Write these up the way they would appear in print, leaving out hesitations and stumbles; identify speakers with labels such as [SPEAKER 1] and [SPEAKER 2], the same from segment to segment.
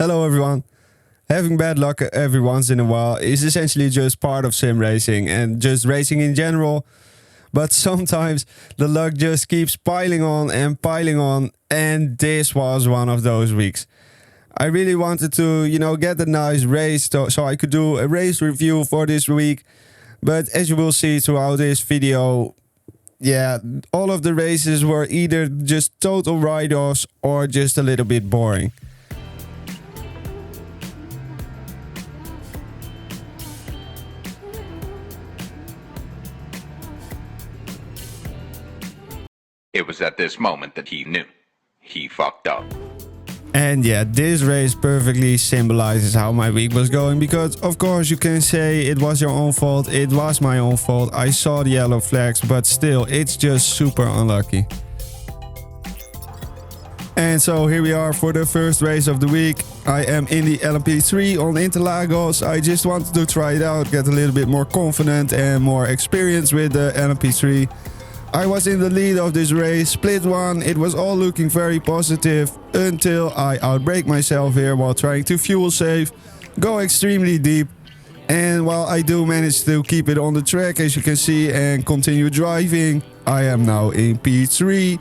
[SPEAKER 1] Hello everyone. Having bad luck every once in a while is essentially just part of sim racing and just racing in general. But sometimes the luck just keeps piling on, and this was one of those weeks. I really wanted to, get a nice race so I could do a race review for this week. But as you will see throughout this video, all of the races were either just total write-offs or just a little bit boring.
[SPEAKER 2] It was at this moment that he knew. He fucked up.
[SPEAKER 1] And this race perfectly symbolizes how my week was going, because of course you can say it was your own fault, it was my own fault, I saw the yellow flags, but still it's just super unlucky. And so here we are for the first race of the week. I am in the LMP3 on Interlagos. I just wanted to try it out, get a little bit more confident and more experience with the LMP3. I was in the lead of this race, split one, it was all looking very positive until I outbrake myself here while trying to fuel save, go extremely deep, and while I do manage to keep it on the track as you can see and continue driving, I am now in P3,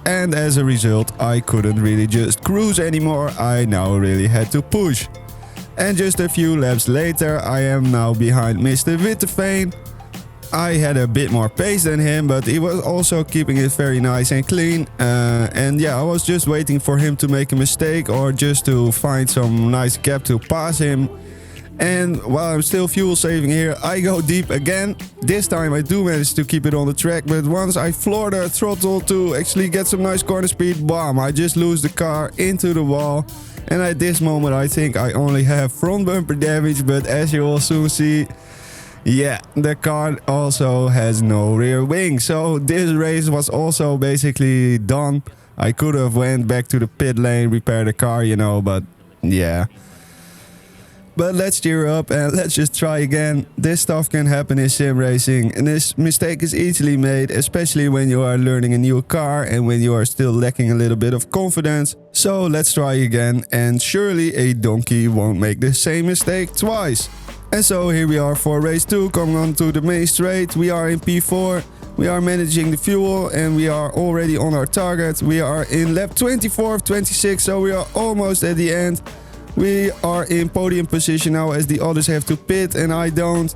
[SPEAKER 1] and as a result I couldn't really just cruise anymore, I now really had to push. And just a few laps later I am now behind Mr. Witteveen. I had a bit more pace than him, but he was also keeping it very nice and clean. I was just waiting for him to make a mistake or just to find some nice gap to pass him. And while I'm still fuel saving here, I go deep again. This time I do manage to keep it on the track, but once I floor the throttle to actually get some nice corner speed, bam, I just lose the car into the wall. And at this moment I think I only have front bumper damage, but as you will soon see, the car also has no rear wing, so this race was also basically done. I could have went back to the pit lane, repair the car, but But let's cheer up and let's just try again. This stuff can happen in sim racing, and this mistake is easily made, especially when you are learning a new car and when you are still lacking a little bit of confidence. So let's try again, and surely a donkey won't make the same mistake twice. And so here we are for race 2, coming on to the main straight. We are in P4, we are managing the fuel and we are already on our target. We are in lap 24 of 26, so we are almost at the end. We are in podium position now as the others have to pit and I don't.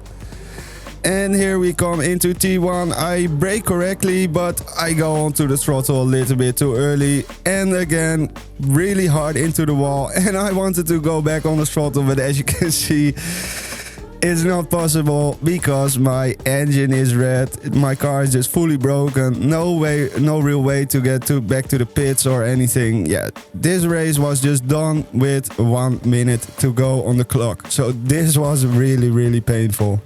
[SPEAKER 1] And here we come into T1. I brake correctly, but I go onto the throttle a little bit too early. And again, really hard into the wall. And I wanted to go back on the throttle, but as you can see, it's not possible because my engine is red. My car is just fully broken. No real way to get back to the pits or anything. This race was just done with 1 minute to go on the clock. So this was really painful.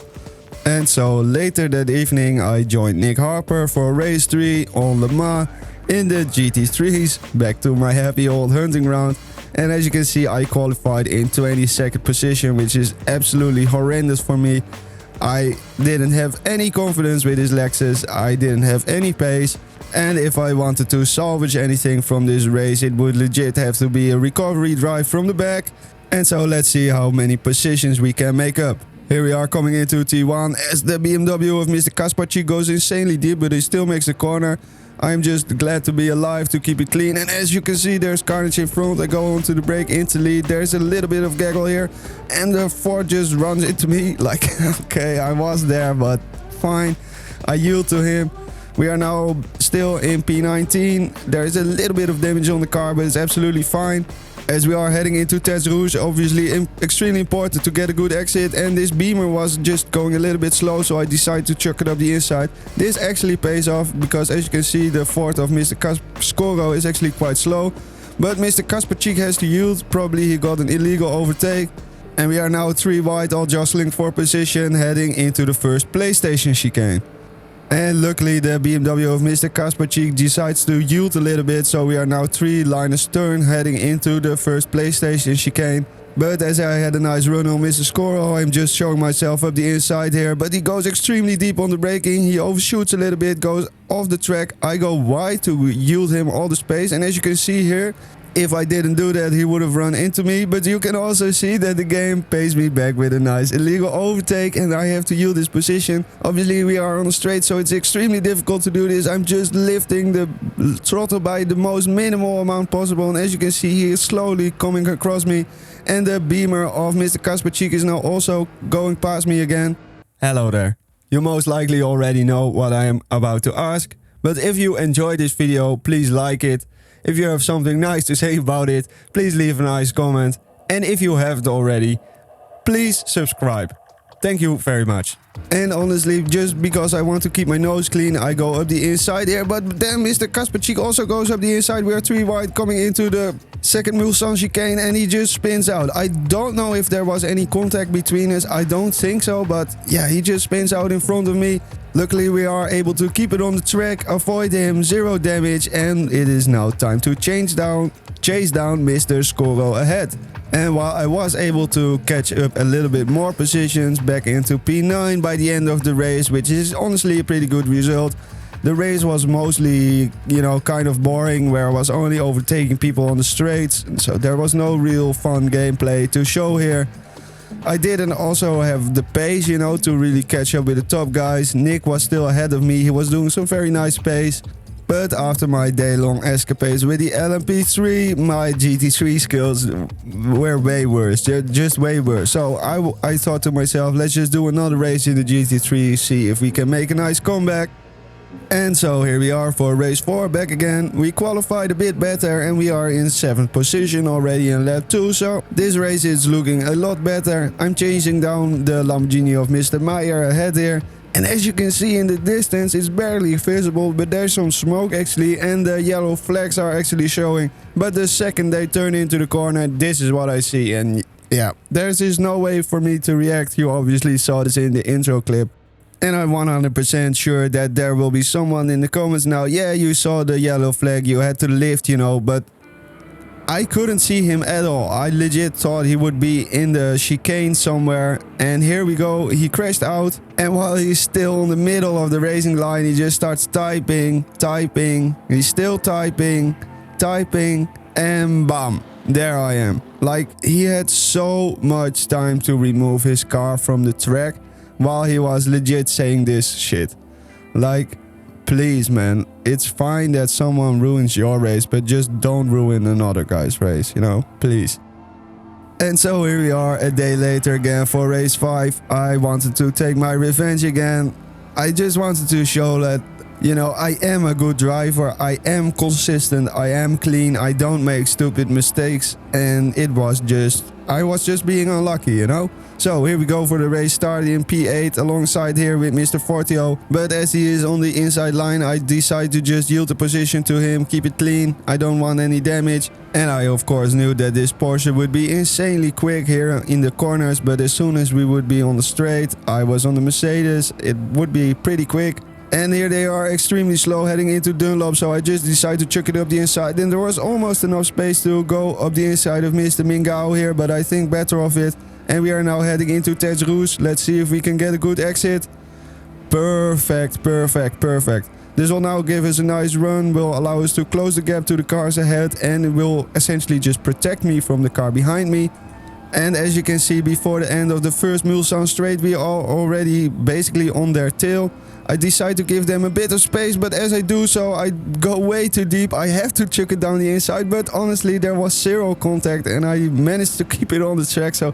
[SPEAKER 1] And so later that evening I joined Nick Harper for race 3 on Le Mans in the GT3s, back to my happy old hunting ground. And as you can see, I qualified in 22nd position, which is absolutely horrendous for me. I didn't have any confidence with this Lexus, I didn't have any pace, and if I wanted to salvage anything from this race, it would legit have to be a recovery drive from the back. And so let's see how many positions we can make up. Here we are coming into T1 as the BMW of Mr. Kasparczyk goes insanely deep, but he still makes the corner. I'm just glad to be alive to keep it clean, and as you can see there's carnage in front. I go onto the brake into lead, there's a little bit of gaggle here and the Ford just runs into me like okay, I was there, but fine, I yield to him. We are now still in P19, there is a little bit of damage on the car, but it's absolutely fine. As we are heading into Tertre Rouge, obviously extremely important to get a good exit, and this Beamer was just going a little bit slow, so I decided to chuck it up the inside. This actually pays off because as you can see the Ford of Mr. Skoro is actually quite slow, but Mr. Kasparczyk has to yield, probably he got an illegal overtake. And we are now 3 wide, all jostling for position, heading into the first PlayStation chicane. And luckily the BMW of Mr. Kasparczyk decides to yield a little bit, so we are now 3 line astern heading into the first PlayStation chicane. But as I had a nice run on Mr. Skoro, I'm just showing myself up the inside here, but he goes extremely deep on the braking, he overshoots a little bit, goes off the track. I go wide to yield him all the space, and as you can see here, If I didn't do that, he would have run into me. But you can also see that the game pays me back with a nice illegal overtake, and I have to yield this position. Obviously, we are on a straight, so it's extremely difficult to do this. I'm just lifting the throttle by the most minimal amount possible, and as you can see, he is slowly coming across me. And the beamer of Mr. Kasperczyk is now also going past me again. Hello there. You most likely already know what I am about to ask, but if you enjoyed this video, please like it. If you have something nice to say about it, please leave a nice comment. And if you haven't already, please subscribe. Thank you very much. And honestly, just because I want to keep my nose clean, I go up the inside here. But then Mr. Kasperczyk also goes up the inside. We are 3 wide coming into the second Mulsanne chicane, and he just spins out. I don't know if there was any contact between us. I don't think so, but yeah, he just spins out in front of me. Luckily, we are able to keep it on the track, avoid him, 0 damage, and it is now time to chase down Mr. Scoro ahead. And while I was able to catch up a little bit more positions back into P9 by the end of the race, which is honestly a pretty good result. The race was mostly, kind of boring, where I was only overtaking people on the straights, so there was no real fun gameplay to show here. I didn't also have the pace, to really catch up with the top guys. Nick was still ahead of me. He was doing some very nice pace. But after my day-long escapades with the LMP3, my GT3 skills were way worse. They're just way worse. So I thought to myself, let's just do another race in the GT3, see if we can make a nice comeback. And so here we are for race 4, back again. We qualified a bit better and we are in 7th position already in lap 2. So this race is looking a lot better. I'm chasing down the Lamborghini of Mr. Meyer ahead here. And as you can see in the distance, it's barely visible, but there's some smoke actually, and the yellow flags are actually showing. But the second they turn into the corner, this is what I see. And yeah, there's just no way for me to react. You obviously saw this in the intro clip. And I'm 100% sure that there will be someone in the comments now, yeah, you saw the yellow flag, you had to lift, but I couldn't see him at all. I legit thought he would be in the chicane somewhere. And here we go, he crashed out. And while he's still in the middle of the racing line, he just starts typing. He's still typing, and bam, there I am. Like, he had so much time to remove his car from the track while he was legit saying this shit. Like, please, man, it's fine that someone ruins your race, but just don't ruin another guy's race, please. And so here we are a day later again for race 5. I wanted to take my revenge again. I just wanted to show that, I am a good driver, I am consistent, I am clean, I don't make stupid mistakes, and I was just being unlucky, So here we go for the race, starting in P8 alongside here with Mr. Fortio. But as he is on the inside line, I decide to just yield the position to him, keep it clean. I don't want any damage. And I of course knew that this Porsche would be insanely quick here in the corners. But as soon as we would be on the straight, I was on the Mercedes, it would be pretty quick. And here they are extremely slow heading into Dunlop, so I just decided to chuck it up the inside. Then there was almost enough space to go up the inside of Mr. Mingao here, but I think better of it. And we are now heading into Terres Rouge. Let's see if we can get a good exit. Perfect. This will now give us a nice run, will allow us to close the gap to the cars ahead, and it will essentially just protect me from the car behind me. And as you can see, before the end of the first Mulsanne straight, we are already basically on their tail. I decide to give them a bit of space, but as I do so, I go way too deep. I have to chuck it down the inside, but honestly, there was 0 contact and I managed to keep it on the track. So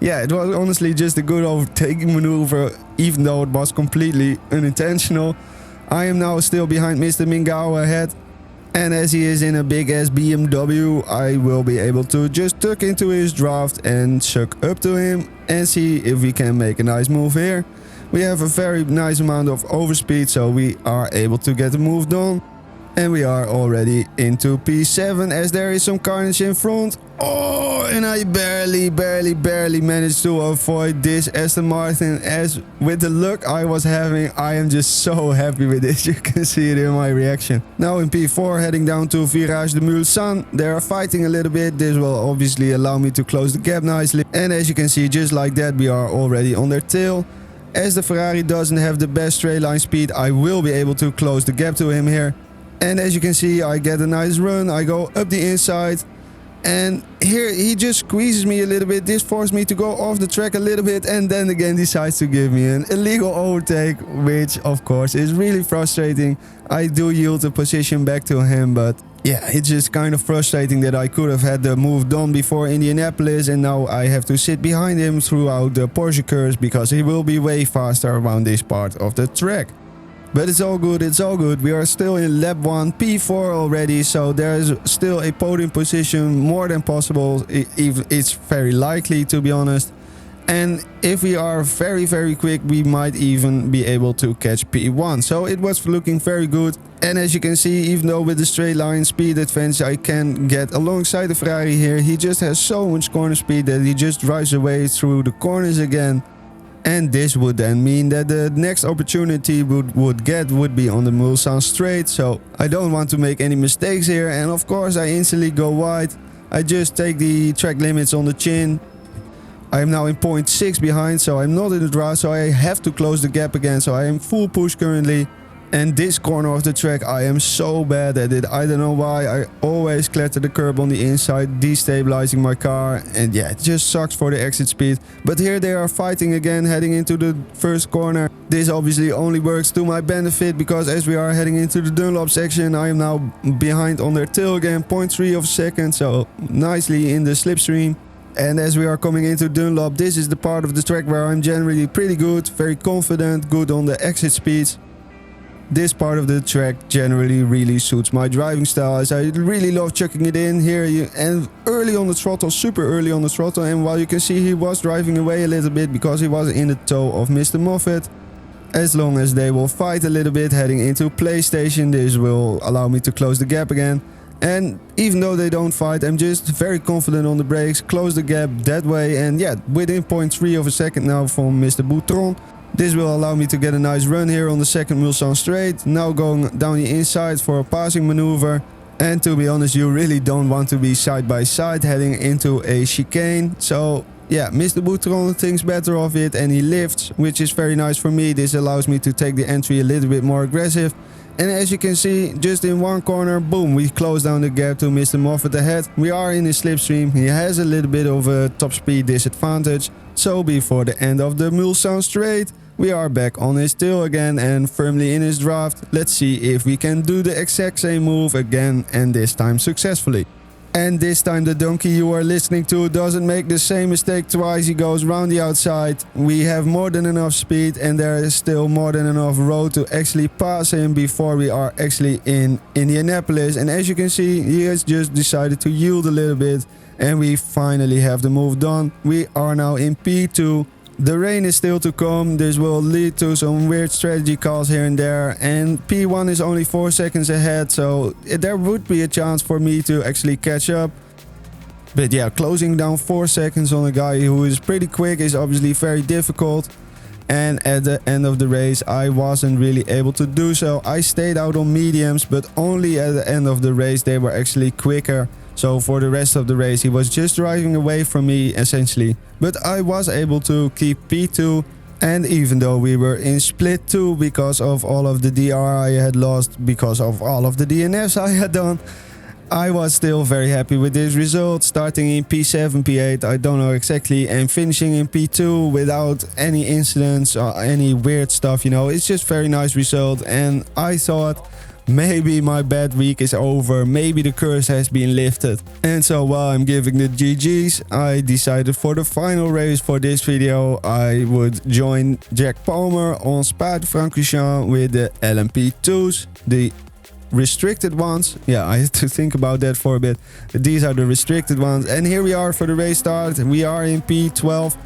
[SPEAKER 1] yeah, it was honestly just a good overtaking maneuver, even though it was completely unintentional. I am now still behind Mr. Mingao ahead. And as he is in a big ass BMW, I will be able to just tuck into his draft and chuck up to him and see if we can make a nice move here. We have a very nice amount of overspeed, so we are able to get the move done. And we are already into P7 as there is some carnage in front. Oh, and I barely managed to avoid this Aston Martin. As with the luck I was having, I am just so happy with this. You can see it in my reaction. Now in P4, heading down to Virage de Mulsanne. They are fighting a little bit. This will obviously allow me to close the gap nicely. And as you can see, just like that, we are already on their tail. As the Ferrari doesn't have the best straight line speed, I will be able to close the gap to him here. And as you can see, I get a nice run. I go up the inside. And here he just squeezes me a little bit. This forced me to go off the track a little bit. And then again decides to give me an illegal overtake, which of course is really frustrating. I do yield the position back to him, but yeah, it's just kind of frustrating that I could have had the move done before Indianapolis, and now I have to sit behind him throughout the Porsche curves because he will be way faster around this part of the track. But it's all good, it's all good. We are still in lap 1, P4 already, so there is still a podium position more than possible. It's very likely, to be honest. And if we are very quick, we might even be able to catch P1. So it was looking very good. And as you can see, even though with the straight line speed advantage I can get alongside the Ferrari here, he just has so much corner speed that he just drives away through the corners again. And this would then mean that the next opportunity would be on the Mulsanne straight. So I don't want to make any mistakes here. And of course I instantly go wide. I just take the track limits on the chin. I am now in 0.6 behind, so I'm not in the draw, so I have to close the gap again. So I am full push currently. And this corner of the track, I am so bad at it. I don't know why. I always clatter the curb on the inside, destabilizing my car. And yeah, it just sucks for the exit speed. But here they are fighting again, heading into the first corner. This obviously only works to my benefit, because as we are heading into the Dunlop section, I am now behind on their tail again, 0.3 of a second. So nicely in the slipstream. And as we are coming into Dunlop, this is the part of the track where I'm generally pretty good, very confident, good on the exit speeds. This part of the track generally really suits my driving style, as I really love chucking it in here and early on the throttle, super early on the throttle. And while you can see he was driving away a little bit because he was in the tow of Mr. Moffat. As long as they will fight a little bit heading into PlayStation, this will allow me to close the gap again. And even though they don't fight, I'm just very confident on the brakes, close the gap that way. And yeah, within 0.3 of a second now from Mr. Boutron. This will allow me to get a nice run here on the second Mulsanne straight. Now going down the inside for a passing maneuver. And to be honest, you really don't want to be side by side heading into a chicane. So yeah, Mr. Boutron thinks better of it and he lifts, which is very nice for me. This allows me to take the entry a little bit more aggressive. And as you can see, just in one corner, boom, we close down the gap to Mr. Moffat ahead. We are in his slipstream. He has a little bit of a top speed disadvantage. So before the end of the Mulsanne straight, we are back on his tail again and firmly in his draft. Let's see if we can do the exact same move again, and this time successfully. And this time the donkey you are listening to doesn't make the same mistake twice. He goes around the outside. We have more than enough speed and there is still more than enough road to actually pass him before we are actually in Indianapolis. And as you can see, he has just decided to yield a little bit and we finally have the move done. We are now in P2. The rain is still to come. This will lead to some weird strategy calls here and there. And P1 is only 4 seconds ahead, so there would be a chance for me to actually catch up. But yeah, closing down 4 seconds on a guy who is pretty quick is obviously very difficult. And at the end of the race, I wasn't really able to do so. I stayed out on mediums, but only at the end of the race they were actually quicker. So for the rest of the race, he was just driving away from me, essentially. But I was able to keep P2. And even though we were in split 2 because of all of the DR I had lost, because of all of the DNFs I had done, I was still very happy with this result. Starting in P7, P8, I don't know exactly, and finishing in P2 without any incidents or any weird stuff, you know. It's just very nice result. And I thought, maybe my bad week is over, maybe the curse has been lifted. And so while I'm giving the GGs, I decided for the final race for this video, I would join Jack Palmer on Spa-Francorchamps with the LMP2s, the restricted ones. Yeah, I had to think about that for a bit. These are the restricted ones. And here we are for the race start. We are in P12.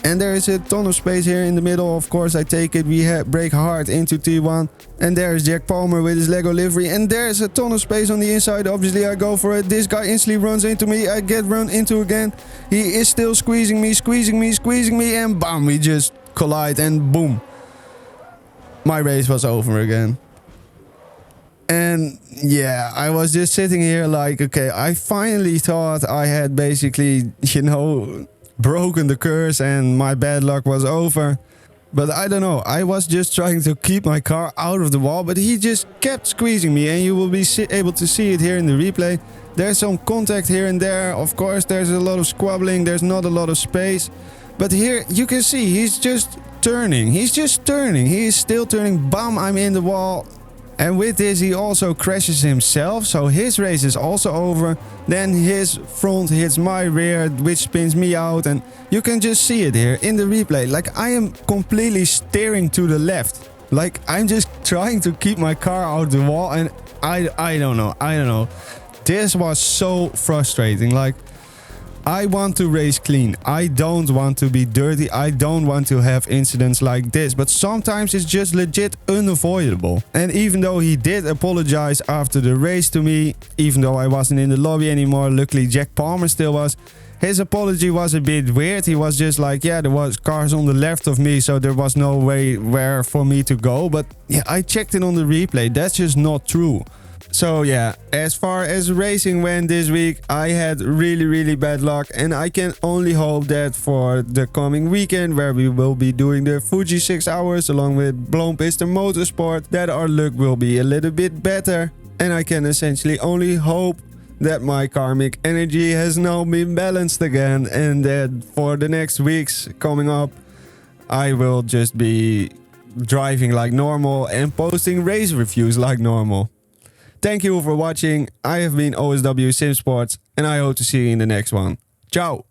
[SPEAKER 1] And there is a ton of space here in the middle. Of course, I take it. We brake hard into T1. And there is Jack Palmer with his Lego livery. And there is a ton of space on the inside. Obviously, I go for it. This guy instantly runs into me. I get run into again. He is still squeezing me. And bam, we just collide. And boom. My race was over again. And yeah, I was just sitting here like, okay, I finally thought I had basically, you know, broken the curse and my bad luck was over. But I don't know, I was just trying to keep my car out of the wall, but he just kept squeezing me, and you will be able to see it here in the replay. There's some contact here and there. Of course, there's a lot of squabbling, there's not a lot of space. But here you can see he's just turning. He's just turning. He is still turning. Bam, I'm in the wall. And with this he also crashes himself, so his race is also over. Then his front hits my rear, which spins me out, and you can just see it here in the replay. Like, I am completely steering to the left. Like, I'm just trying to keep my car out the wall, and I don't know. This was so frustrating. Like, I want to race clean. I don't want to be dirty. I don't want to have incidents like this. But sometimes it's just legit unavoidable. And even though he did apologize after the race to me, even though I wasn't in the lobby anymore, luckily Jack Palmer still was, his apology was a bit weird. He was just like, yeah, there was cars on the left of me, so there was no way where for me to go. But yeah, I checked it on the replay. That's just not true. So yeah, as far as racing went this week, I had really bad luck, and I can only hope that for the coming weekend, where we will be doing the Fuji 6 hours along with Bloempiste Motorsport, that our luck will be a little bit better. And I can essentially only hope that my karmic energy has now been balanced again, and that for the next weeks coming up, I will just be driving like normal and posting race reviews like normal. Thank you for watching. I have been OSW-Sim-Sports, and I hope to see you in the next one. Ciao!